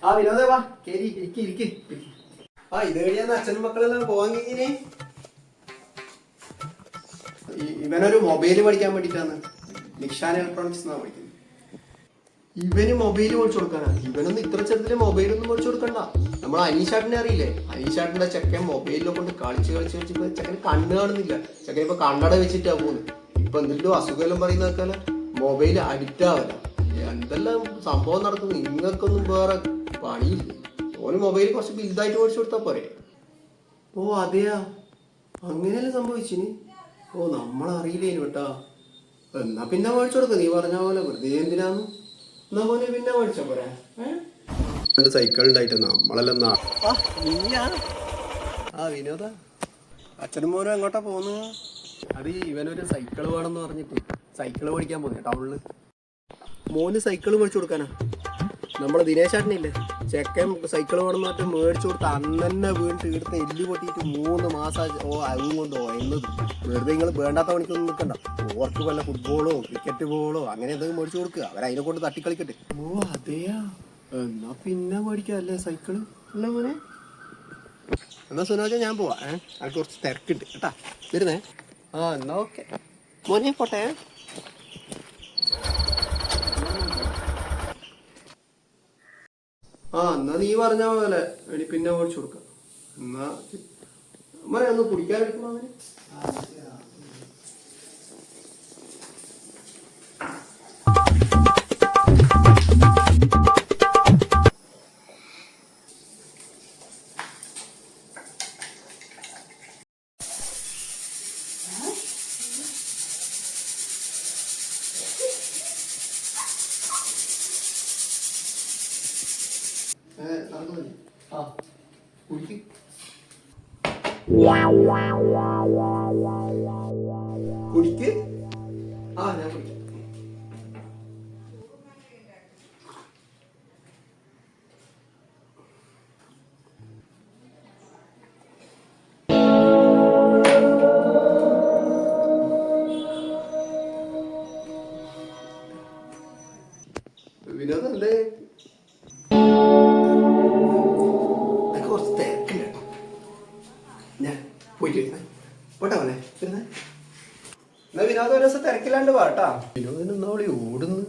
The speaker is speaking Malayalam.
ആ വിനോദേ വാ കേറി ഇരിക്ക്. ആ ഇത് വഴിയാന്ന് അച്ഛനും മക്കളെല്ലാം പോവാൻ കഴിഞ്ഞേ. ഇവനൊരു മൊബൈല് പഠിക്കാൻ വേണ്ടിട്ടാണ്. നിഷാൻ ഇലക്ട്രോണിക്സ് എന്നാ പഠിക്കുന്നത്. ഇവന് മൊബൈല് മേടിച്ചു കൊടുക്കാനാ. ഇവനൊന്നും ഇത്ര ചെറുതില് മൊബൈലൊന്നും മേടിച്ചു കൊടുക്കണ്ട. നമ്മൾ അനീഷാട്ടിനെ അറിയില്ലേ? അനീഷാട്ടിന്റെ ചെക്കൻ മൊബൈലിനെ കൊണ്ട് കളിച്ച് ചെക്കന് കണ്ണ് കാണുന്നില്ല. ചെക്കൻ ഇപ്പൊ കണ്ണട വെച്ചിട്ടാ പോകുന്നത്. ഇപ്പൊ എന്തെങ്കിലും അസുഖം പറയുന്ന വെച്ചാല് മൊബൈൽ അഡിക്റ്റ് ആവല്ല. എന്തെല്ലാം സംഭവം നടക്കുന്നു. നിങ്ങൾക്കൊന്നും വേറെ പണിയില്ല. ഓന് മൊബൈൽ കുറച്ച് വലുതായിട്ട് മേടിച്ചു കൊടുത്താ പോരെ. ഓ അതെയാ, അങ്ങനെയല്ലേ സംഭവിച്ചിന്? ഓ നമ്മളറിയില്ലേനു കേട്ടാ. എന്നാ പിന്നെ മേടിച്ചു കൊടുക്ക. നീ പറഞ്ഞ പോലെ വെറുതെ എന്തിനാന്ന്. എന്നാ പോലെ പിന്നെ മേടിച്ച പോരെ. സൈക്കിൾ ഉണ്ടായിട്ട് നമ്മളെല്ലാം വിനോദ അച്ഛനും മോനും എങ്ങോട്ടാ പോകുന്നു? അത് ഇവനൊരു സൈക്കിൾ വേണമെന്ന് പറഞ്ഞിട്ട് സൈക്കിള് മേടിക്കാൻ പോന്നെ ടൗണില്. മോന് സൈക്കിള് മേടിച്ചു കൊടുക്കാനാ. നമ്മളെ ദിനേശാട്ടനില്ലേ, ചെക്കൻ സൈക്കിൾ വേണമെന്ന് പറഞ്ഞിട്ട് മേടിച്ചു കൊടുത്ത് അന്നെ വീണിട്ട് ഇവിടുത്തെ എല്ല് പൊട്ടിയിട്ട് 3 മാസം അതും കൊണ്ട് എന്നത്. വെറുതെ നിങ്ങൾ വേണ്ടാത്ത പണിക്കൊന്നും നിൽക്കണ്ട. ഓർക്ക് വല്ല ഫുട്ബോളോ ക്രിക്കറ്റ് ബോളോ അങ്ങനെ എന്തെങ്കിലും മേടിച്ചു കൊടുക്കുക. അവരതിനെ കൊണ്ട് തട്ടിക്കളിക്കട്ടെ. ഓ അതെയാ, എന്നാ പിന്നെ മേടിക്കാല്ലേ സൈക്കിള് അല്ല മോനെ. എന്നാ സുനോജ ഞാൻ പോവാ. അത് കുറച്ച് തിരക്കുണ്ട് കേട്ടാ. വരുന്നേ. എന്നാ ഓക്കെ മോനെ, പോട്ടെ. എന്നാ നീ പറഞ്ഞ പോലെ എടി പിന്നെ മേടിച്ചു കൊടുക്കാം. എന്നാ മോനെ ഒന്ന് കുടിക്കാനെടുക്കണോ അവന്? കുടിക്ക്. കുടിക്ക്. ഞാൻ കുടിക്കാം. വിനോദം എന്തേ? കുറച്ച് തിരക്കില്ല കേട്ടോ. ഞാൻ പോയിട്ട് വരുന്നേ. പോട്ടെ മോനെ. വരുന്നേ. എന്നാ വിനോദം ഒരു ദിവസം തിരക്കില്ലാണ്ട് വാട്ടാ. വിനോദിന് എന്നാ വിളി ഓടുന്നു.